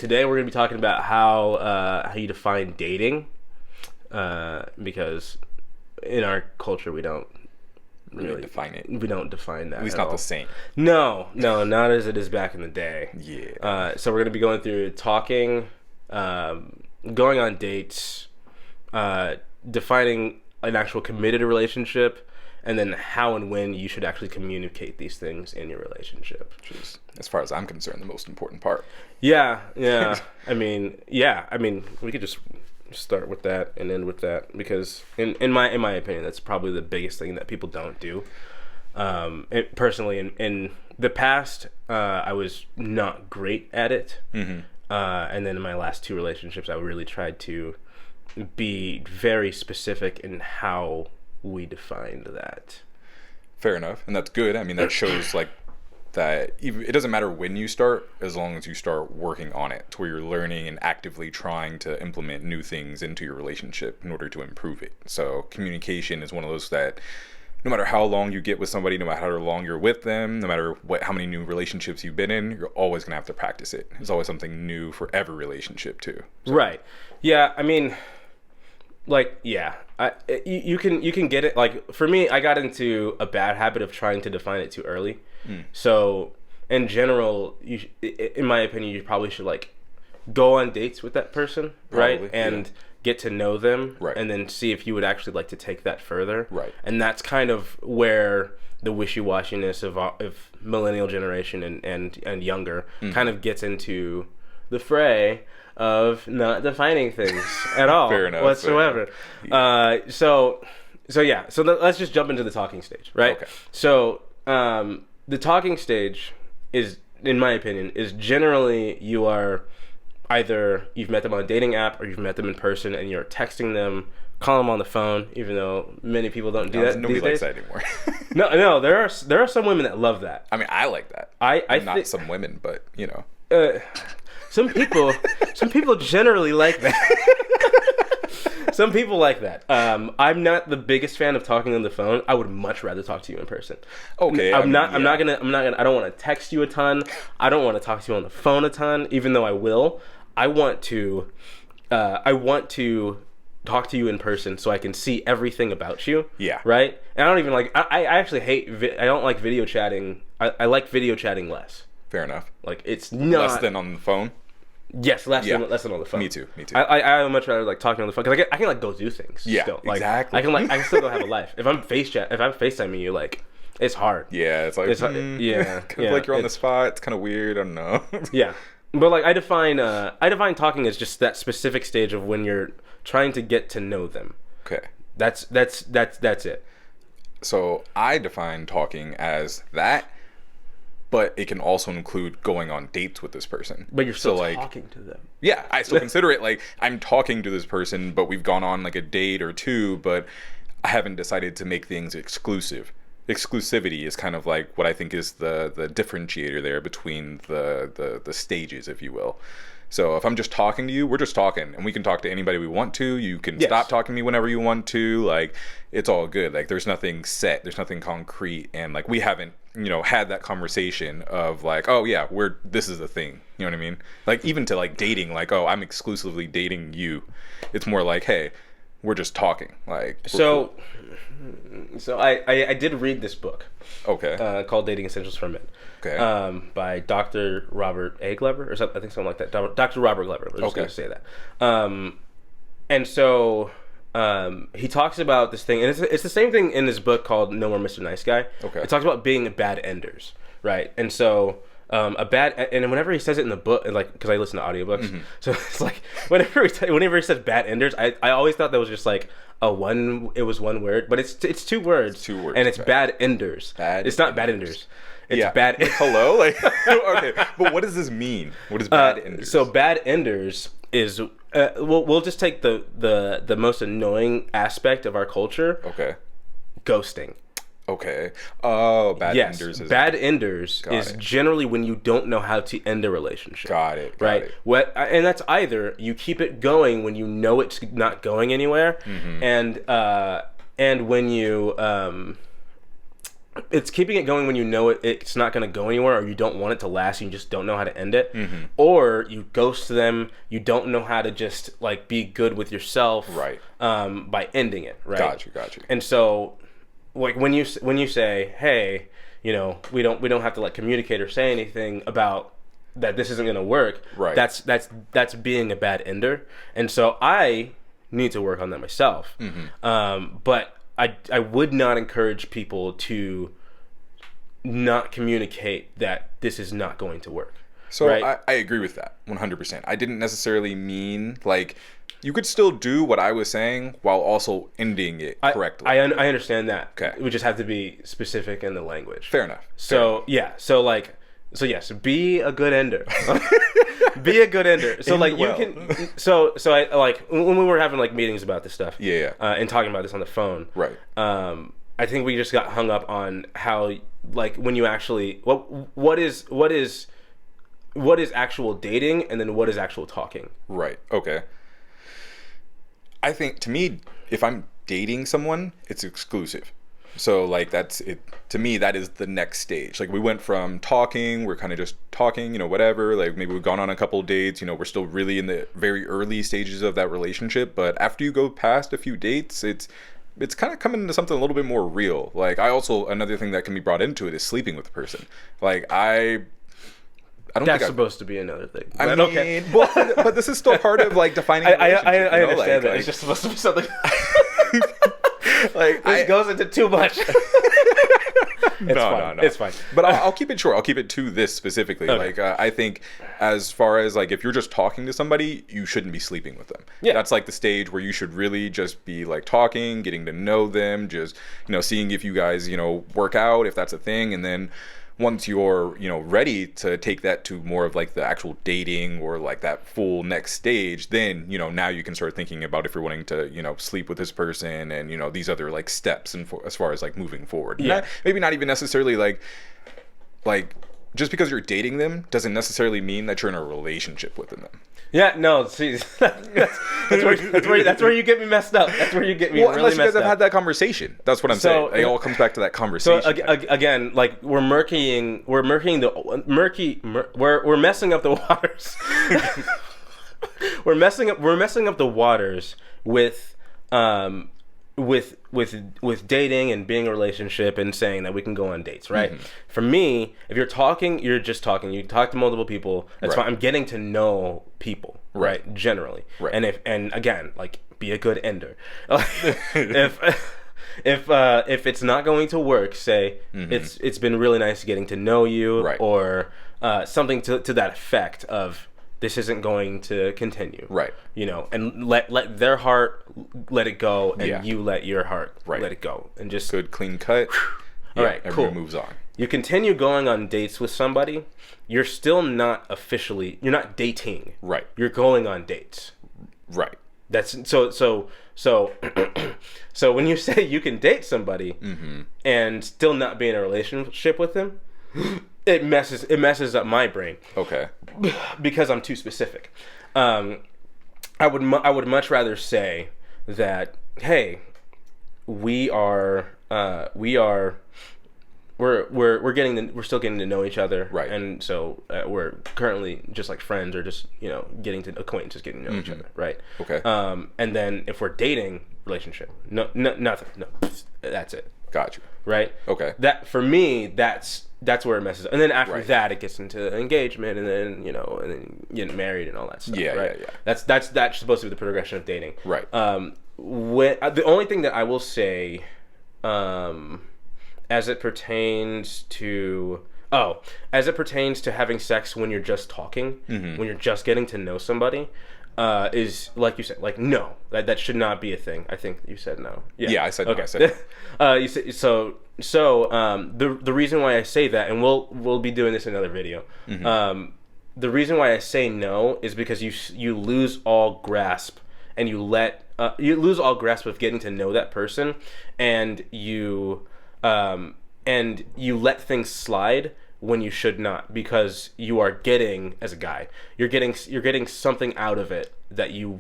today we're going to be talking about how you define dating, because in our culture we don't really define it. We don't define that. At least not the same. No, not as it is back in the day. Yeah. So we're going to be going through talking, going on dates, defining an actual committed relationship, and then how and when you should actually communicate these things in your relationship. Which is, as far as I'm concerned, the most important part. Yeah. I mean, we could just start with that and end with that, because in my opinion, that's probably the biggest thing that people don't do. Personally, in the past, I was not great at it. Mm-hmm. And then in my last 2 relationships, I really tried to be very specific in how we defined that. Fair enough. And that's good. I mean, that shows like that it doesn't matter when you start, as long as you start working on it to where you're learning and actively trying to implement new things into your relationship in order to improve it. So communication is one of those that no matter how long you get with somebody, no matter how long you're with them, no matter how many new relationships you've been in, you're always going to have to practice it. There's always something new for every relationship too. So. Right. Yeah. I mean, like, yeah, you can get it. Like, for me, I got into a bad habit of trying to define it too early. So in general, in my opinion, you probably should like go on dates with that person, right? Probably, and get to know them, right? And then see if you would actually like to take that further, right? And that's kind of where the wishy-washiness of millennial generation and younger kind of gets into the fray of not defining things at all. Fair enough, whatsoever. Fair enough. So let's just jump into the talking stage, right? Okay. So the talking stage is, in my opinion, is generally you are either you've met them on a dating app or you've met them in person and you're texting them, call them on the phone, even though many people don't do that. Nobody these likes days. that anymore. No, there are some women that love that. I mean, I like that. Not some women, but you know. Some people generally like that. Some people like that. I'm not the biggest fan of talking on the phone. I would much rather talk to you in person. Okay. I don't want to text you a ton. I don't want to talk to you on the phone a ton, even though I will. I want to talk to you in person so I can see everything about you. Yeah. Right? And I don't even like, I actually I don't like video chatting. I like video chatting less. Fair enough. Like, it's not... Less than on the phone? Yes, less than on the phone. Me too. I would much rather like talking on the phone because I can like go do things. Yeah, still. Like, exactly. I can still go have a life. If I'm FaceTiming you, like, it's hard. Yeah, it's like yeah, like you're on the spot. It's kind of weird. I don't know. Yeah, but like I define talking as just that specific stage of when you're trying to get to know them. Okay, that's it. So I define talking as that. But it can also include going on dates with this person. But you're still talking to them. Yeah, I still consider it like I'm talking to this person, but we've gone on like a date or two, but I haven't decided to make things exclusive. Exclusivity is kind of like what I think is the differentiator there between the stages, if you will. So if I'm just talking to you, we're just talking, and we can talk to anybody we want to. You can stop talking to me whenever you want to. Like, it's all good. Like, there's nothing set. There's nothing concrete. And, like, we haven't, had that conversation of, like, oh, yeah, this is the thing. You know what I mean? Like, even to, like, dating, like, oh, I'm exclusively dating you. It's more like, hey, we're just talking. Like, so I did read this book. Okay. Called Dating Essentials for Men. Okay. By Dr. Robert A. Glover, or something, I think something like that. Dr. Robert Glover. We're just going to say that. And so he talks about this thing, and it's the same thing in this book called No More Mr. Nice Guy. Okay. It talks about being bad enders, right? And so and whenever he says it in the book, like, because I listen to audiobooks, so it's like whenever he says bad enders, I always thought that was just like it was one word, but it's 2 words. It's 2 words. And it's bad enders. It's not bad enders. It's bad. Like, hello? Like, okay. But what does this mean? What is bad enders? So bad enders is we'll just take the most annoying aspect of our culture. Okay. Ghosting. Okay. Oh, bad enders. Bad enders is generally when you don't know how to end a relationship. Got it. Right. And that's either you keep it going when you know it's not going anywhere, and when you it's keeping it going when you know it's not going to go anywhere, or you don't want it to last, and you just don't know how to end it, or you ghost them, you don't know how to just like be good with yourself, right? By ending it, right? Got you. And so, like when you say, hey, you know, we don't have to like communicate or say anything about that this isn't going to work, right? That's being a bad ender, and so I need to work on that myself. But I would not encourage people to not communicate that this is not going to work. So right? I agree with that 100%. I didn't necessarily mean like you could still do what I was saying while also ending it correctly. I understand that. Okay. We just have to be specific in the language. Fair enough. So yeah. So yes, be a good ender. Be a good ender. So like you can. So I like when we were having like meetings about this stuff. Yeah. And talking about this on the phone. Right. I think we just got hung up on how like when you actually what is actual dating, and then what is actual talking. Right. Okay. I think to me, if I'm dating someone, it's exclusive. So like that's it to me, that is the next stage. Like we went from talking, we're kind of just talking, you know, whatever, like maybe we've gone on a couple of dates, you know, we're still really in the very early stages of that relationship, but after you go past a few dates, it's kind of coming into something a little bit more real. Like I also, another thing that can be brought into it is sleeping with the person. Like I don't That's think supposed to be another thing. I mean, okay. but this is still part of like defining a relationship, I you know? understand that. Like, it's just supposed to be something like this goes into too much. No. It's fine. But I'll keep it short. I'll keep it to this specifically. Okay. Like I think as far as like if you're just talking to somebody, you shouldn't be sleeping with them. Yeah. That's like the stage where you should really just be like talking, getting to know them, just, you know, seeing if you guys, you know, work out, if that's a thing. And then once you're, you know, ready to take that to more of like the actual dating or like that full next stage, then, you know, now you can start thinking about if you're wanting to, you know, sleep with this person and, you know, these other like steps and as far as like moving forward. Yeah. Maybe not even necessarily like just because you're dating them doesn't necessarily mean that you're in a relationship with them. Yeah, no, see, that's where you get me messed up. That's where you get me really unless you guys messed have up. had that conversation. That's what I'm saying. It all comes back to that conversation. So again, like we're messing up the waters. we're messing up the waters with dating and being in a relationship and saying that we can go on dates, right? For me, if you're talking, you're just talking. You talk to multiple people. That's fine. I'm getting to know people, right? Generally, right. And again, like be a good ender. If it's not going to work, say it's been really nice getting to know you, right. Or something to that effect of this isn't going to continue, right? You know, and let their heart let it go, and you let your heart let it go, and just good clean cut. All right, everyone cool. moves on. You continue going on dates with somebody. You're still not officially. You're not dating. Right. You're going on dates. Right. That's so. So when you say you can date somebody and still not be in a relationship with them, it messes up my brain. Okay. Because I'm too specific. I would much rather say that, hey, we're still getting to know each other, right? And so we're currently just like friends, or just, you know, getting to know each other, right? Okay. And then if we're dating, relationship, nothing, that's it. Got you. Right. Okay. That for me, that's where it messes up, and then after that, it gets into engagement, and then, you know, and then getting married and all that stuff. Yeah, right? yeah. That's supposed to be the progression of dating. Right. The only thing that I will say, as it pertains to having sex when you're just talking, when you're just getting to know somebody, is like you said, like no, that should not be a thing. I think you said no. Yeah, I said okay. No. I said no. You said so. The reason why I say that, and we'll be doing this in another video. The reason why I say no is because you lose all grasp, and you lose all grasp of getting to know that person, and you let things slide when you should not, because you are getting, as a guy, you're getting something out of it that you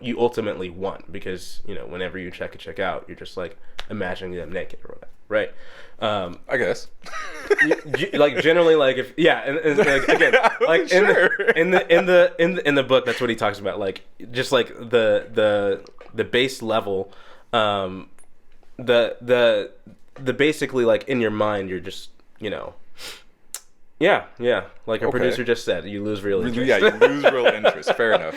you ultimately want, because whenever you check out, you're just like imagining them naked or whatever, right? I guess. Like generally, like if and like again, like sure. in the book, that's what he talks about, like just like the base level, the basically, like in your mind, you're just like a producer just said, you lose real interest. Yeah, you lose real interest. Fair enough.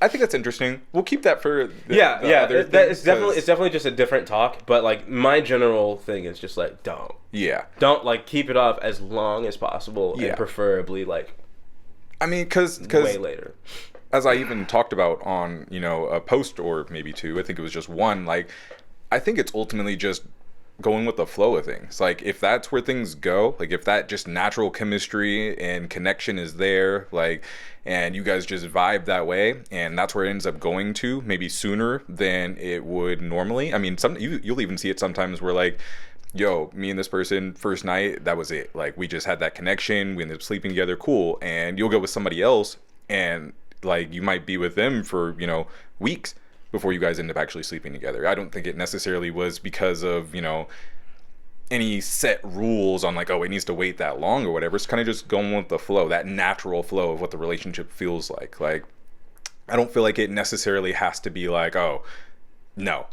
I think that's interesting. We'll keep that for it's definitely just a different talk, but like my general thing is just like don't like keep it off as long as possible, and preferably like because way later. As I even talked about on a post or maybe two, I think it was just one, like I think it's ultimately just going with the flow of things. Like if that's where things go, like if that just natural chemistry and connection is there, like, and you guys just vibe that way, and that's where it ends up going to, maybe sooner than it would normally. I mean, you'll even see it sometimes where like, yo, me and this person, first night, that was it. Like we just had that connection, we ended up sleeping together, cool. And you'll go with somebody else, and like you might be with them for weeks before you guys end up actually sleeping together. I don't think it necessarily was because of any set rules on like, oh, it needs to wait that long or whatever. It's kind of just going with the flow, that natural flow of what the relationship feels like. Like I don't feel like it necessarily has to be like, oh no,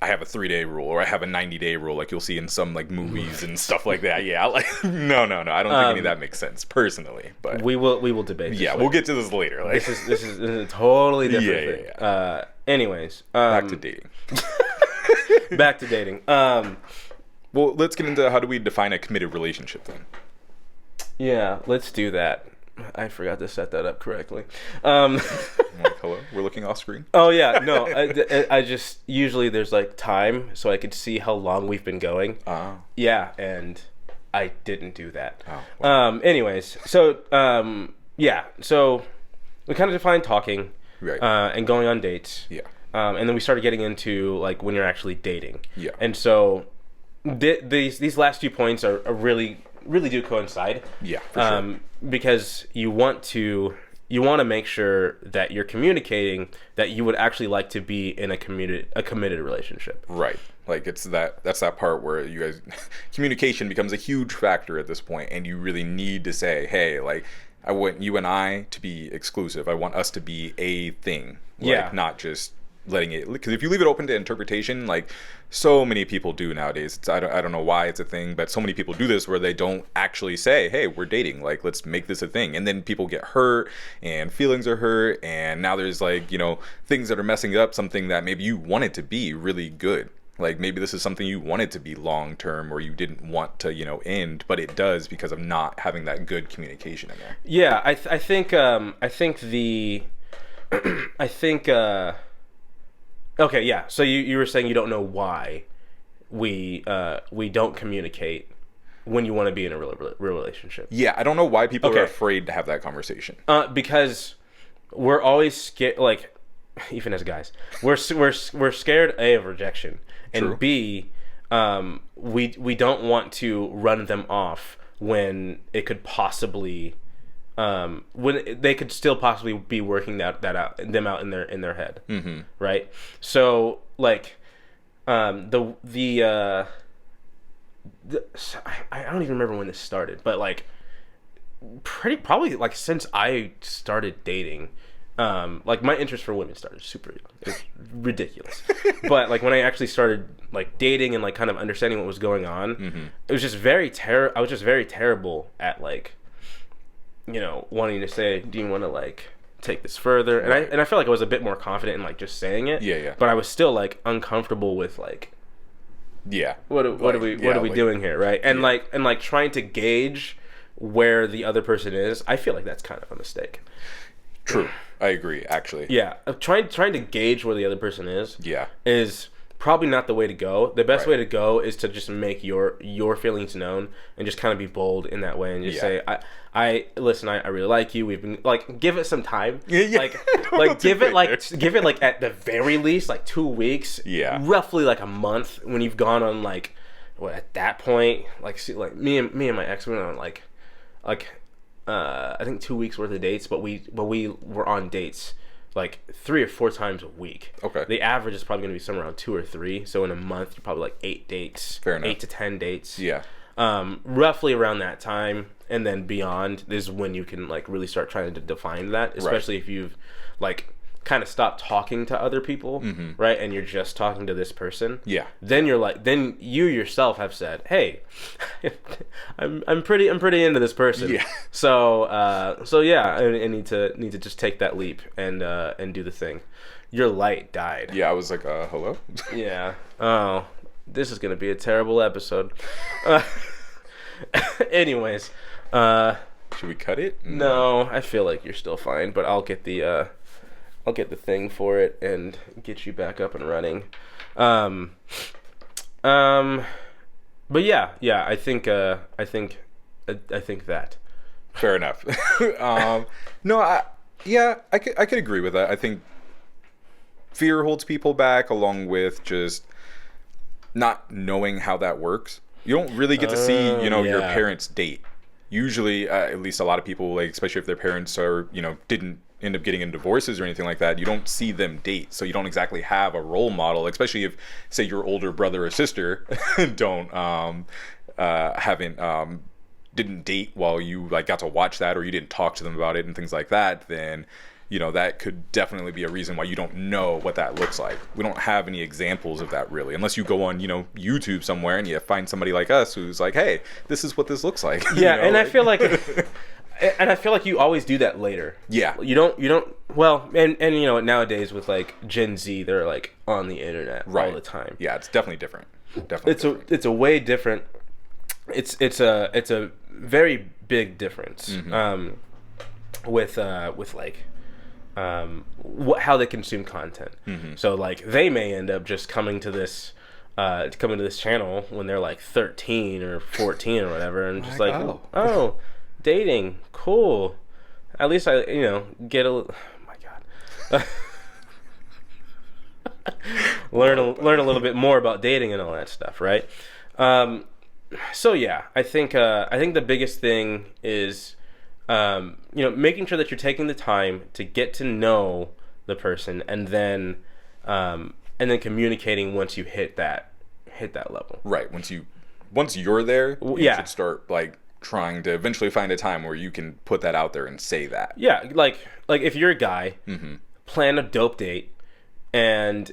I have a 3-day rule or I have a 90-day rule, like you'll see in some like movies and stuff like that. Yeah, like no. I don't think any of that makes sense personally. But we will debate. Yeah, we'll get to this later. Like this is a totally different thing. Yeah. Anyways, back to dating. Back to dating. Well, let's get into how do we define a committed relationship then? Yeah, let's do that. I forgot to set that up correctly. Hello, we're looking off screen. Oh yeah, no. I just usually there's like time, so I could see how long we've been going. Oh. Yeah, and I didn't do that. Oh. Wow. Anyways, so so we kind of defined talking, right, and going on dates. Yeah. And then we started getting into like when you're actually dating. Yeah. And so these last 2 points are really do coincide. Yeah, for sure. Because you want to make sure that you're communicating that you would actually like to be in a committed relationship. Right. Like that's that part where you guys communication becomes a huge factor at this point, and you really need to say, hey, like I want you and I to be exclusive. I want us to be a thing. Like, not just letting it, because if you leave it open to interpretation, like so many people do nowadays, I don't know why it's a thing, but so many people do this where they don't actually say, hey, we're dating, like let's make this a thing, and then people get hurt and feelings are hurt, and now there's like things that are messing up something that maybe you want it to be really good. Like maybe this is something you wanted to be long term, or you didn't want to end, but it does because of not having that good communication in there. Yeah, I think okay, yeah. So you were saying you don't know why we don't communicate when you want to be in a real relationship. Yeah, I don't know why people are afraid to have that conversation. Because we're always scared. Like even as guys, we're scared A, of rejection, and True. B, we don't want to run them off when it could possibly. When they could still possibly be working that out in their head, mm-hmm. right? So like, I don't even remember when this started, but like, probably like since I started dating, like my interest for women started super young. It's ridiculous, but like when I actually started like dating and like kind of understanding what was going on, mm-hmm. it was just I was just very terrible at like, wanting to say, do you want to like take this further? And I feel like I was a bit more confident in like just saying it. Yeah. But I was still like uncomfortable with like, yeah, what are we doing here, right? And like trying to gauge where the other person is. I feel like that's kind of a mistake. True, I agree. Actually, yeah, trying to gauge where the other person is. Yeah, is probably not the way to go. The best way to go is to just make your feelings known and just kind of be bold in that way and just say, I listen, I really like you. We've been like, give it some time. Yeah. Like give it like at the very least like 2 weeks. Yeah. Roughly like a month when you've gone on like at that point, like, see, like me and my ex went on like I think 2 weeks worth of dates, but we were on dates like 3 or 4 times a week. Okay. The average is probably going to be somewhere around 2 or 3. So in a month, you're probably like 8 dates. Fair enough. 8 to 10 dates. Yeah. Roughly around that time, and then beyond is when you can like really start trying to define that, especially if you've like kind of stopped talking to other people, right? And you're just talking to this person. Yeah. Then you're like, then you yourself have said, "Hey, I'm pretty into this person." Yeah. So yeah, I need to just take that leap and do the thing. Your light died. Yeah, I was like, hello? Yeah. Oh, this is gonna be a terrible episode. Anyways, should we cut it? No, I feel like you're still fine, but I'll get the thing for it and get you back up and running. But yeah, I think that. Fair enough. No, I could agree with that. I think fear holds people back, along with just not knowing how that works. You don't really get to see, your parents date. Usually, at least a lot of people, like, especially if their parents are, didn't end up getting in divorces or anything like that, you don't see them date. So you don't exactly have a role model, especially if, say, your older brother or sister didn't date while you like got to watch that, or you didn't talk to them about it and things like that, then that could definitely be a reason why you don't know what that looks like. We don't have any examples of that really, unless you go on, YouTube somewhere and you find somebody like us who's like, hey, this is what this looks like. Yeah, and I feel like you always do that later. Yeah. You don't well, and nowadays with like Gen Z, they're like on the internet all the time. Yeah, it's definitely different. It's a way different. It's a very big difference. With like how they consume content. So like they may end up just coming to this channel when they're like 13 or 14 or whatever, and just like, oh, dating, cool. At least I get a oh my god. learn a little bit more about dating and all that stuff, right? So yeah, I think the biggest thing is making sure that you're taking the time to get to know the person, and then communicating once you hit that level. Right. Once you're there, you should start like trying to eventually find a time where you can put that out there and say that. Yeah, like if you're a guy, plan a dope date and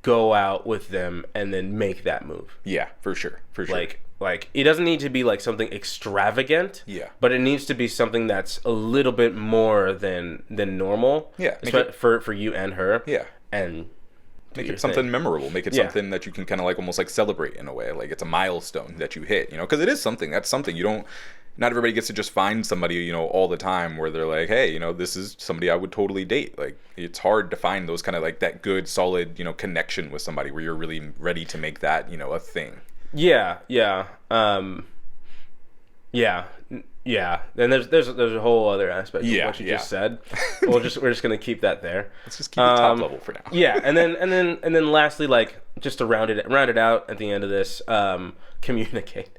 go out with them and then make that move. Yeah, for sure. Like it doesn't need to be like something extravagant. Yeah. But it needs to be something that's a little bit more than normal. Yeah. For you and her. Yeah. And make it something memorable. Make it something that you can kind of like almost like celebrate in a way. Like it's a milestone that you hit, because it is something. That's something you don't. Not everybody gets to just find somebody, all the time where they're like, hey, this is somebody I would totally date. Like it's hard to find those kind of like that good, solid, connection with somebody where you're really ready to make that, a thing. Yeah. And there's a whole other aspect of what you just said. We're just gonna keep that there. Let's just keep it top level for now. Yeah, and then lastly, like just to round it out at the end of this, communicate.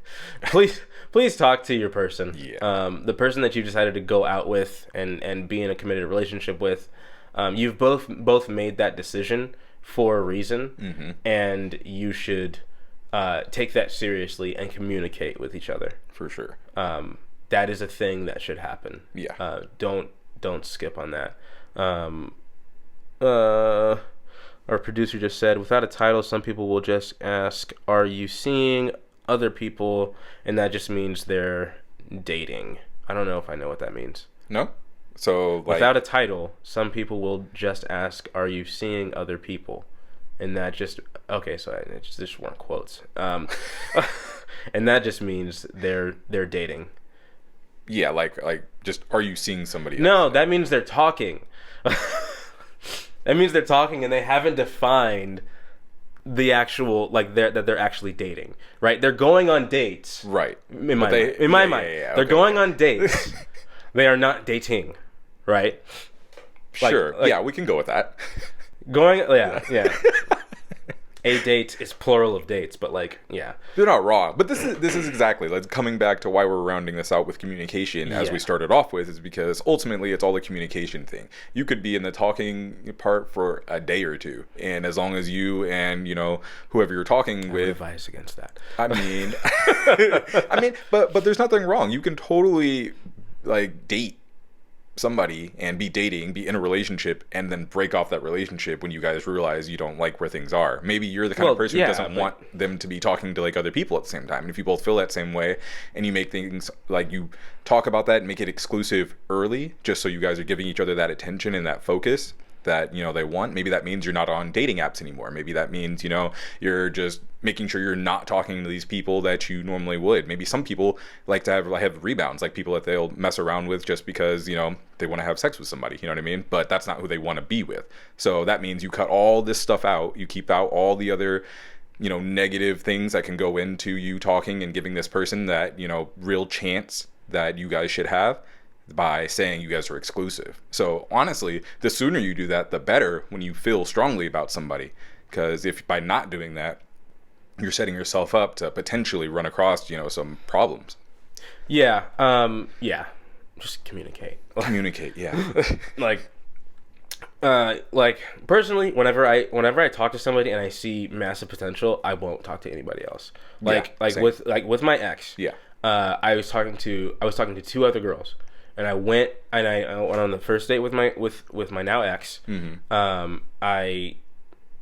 Please talk to your person. Yeah. The person that you decided to go out with and be in a committed relationship with. You've both made that decision for a reason, and you should take that seriously and communicate with each other. For sure. That is a thing that should happen. Yeah. Don't skip on that. Our producer just said, without a title, some people will just ask, are you seeing other people? And that just means they're dating. I don't know if I know what that means. No? So like, without a title, some people will just ask, are you seeing other people? And that just, okay, so it just weren't quotes. And that just means they're dating. Yeah, like just, are you seeing somebody else? No, that means they're talking. That means they're talking and they haven't defined the actual, like, that they're actually dating, right? They're going on dates. Right. In my mind. Yeah, they're going on dates. They are not dating, right? Sure. Like, yeah, we can go with that. Yeah. a date is plural of dates, but like, yeah. They're not wrong, but this is exactly like coming back to why we're rounding this out with communication as we started off with, is because ultimately it's all a communication thing. You could be in the talking part for a day or two, and as long as you and whoever you're talking with, advice against that. I mean, but there's nothing wrong. You can totally like date somebody and be in a relationship and then break off that relationship when you guys realize you don't like where things are. Maybe you're the kind of person who doesn't want them to be talking to like other people at the same time. And if you both feel that same way and you make things like, you talk about that and make it exclusive early, just so you guys are giving each other that attention and that focus that they want. Maybe that means you're not on dating apps anymore. Maybe that means you're just making sure you're not talking to these people that you normally would. Maybe some people like to have rebounds, like people that they'll mess around with just because they want to have sex with somebody, you know what I mean? But that's not who they want to be with. So that means you cut all this stuff out. You keep out all the other negative things that can go into you talking and giving this person that real chance that you guys should have, by saying you guys are exclusive. So honestly, the sooner you do that, the better, when you feel strongly about somebody. Because if by not doing that, you're setting yourself up to potentially run across some problems. Yeah. Just communicate. Yeah. like personally, whenever I talk to somebody and I see massive potential, I won't talk to anybody else. Same. with my ex. Yeah. I was talking to two other girls. And I went on the first date with my now ex. Mm-hmm. I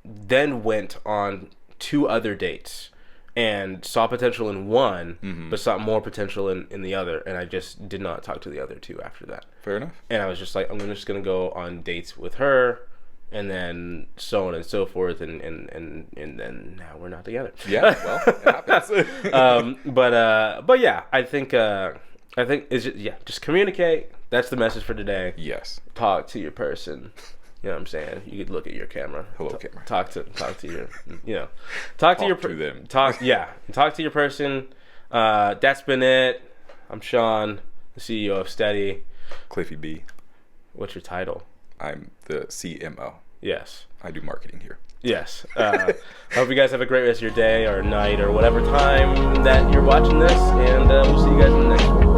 then went on 2 other dates and saw potential in one, mm-hmm. but saw more potential in the other. And I just did not talk to the other 2 after that. Fair enough. And I was just like, I'm just gonna go on dates with her, and then so on and so forth, and then now we're not together. Yeah, well, it happens. But yeah, I think it's just communicate. That's the message for today. Yes. Talk to your person. You know what I'm saying? You could look at your camera. Hello, camera. Talk to your talk to them. Talk to your person. That's been it. I'm Shawn, the CEO of Steady. Cliffy B. What's your title? I'm the CMO. Yes. I do marketing here. Yes. I hope you guys have a great rest of your day or night or whatever time that you're watching this, and we'll see you guys in the next one.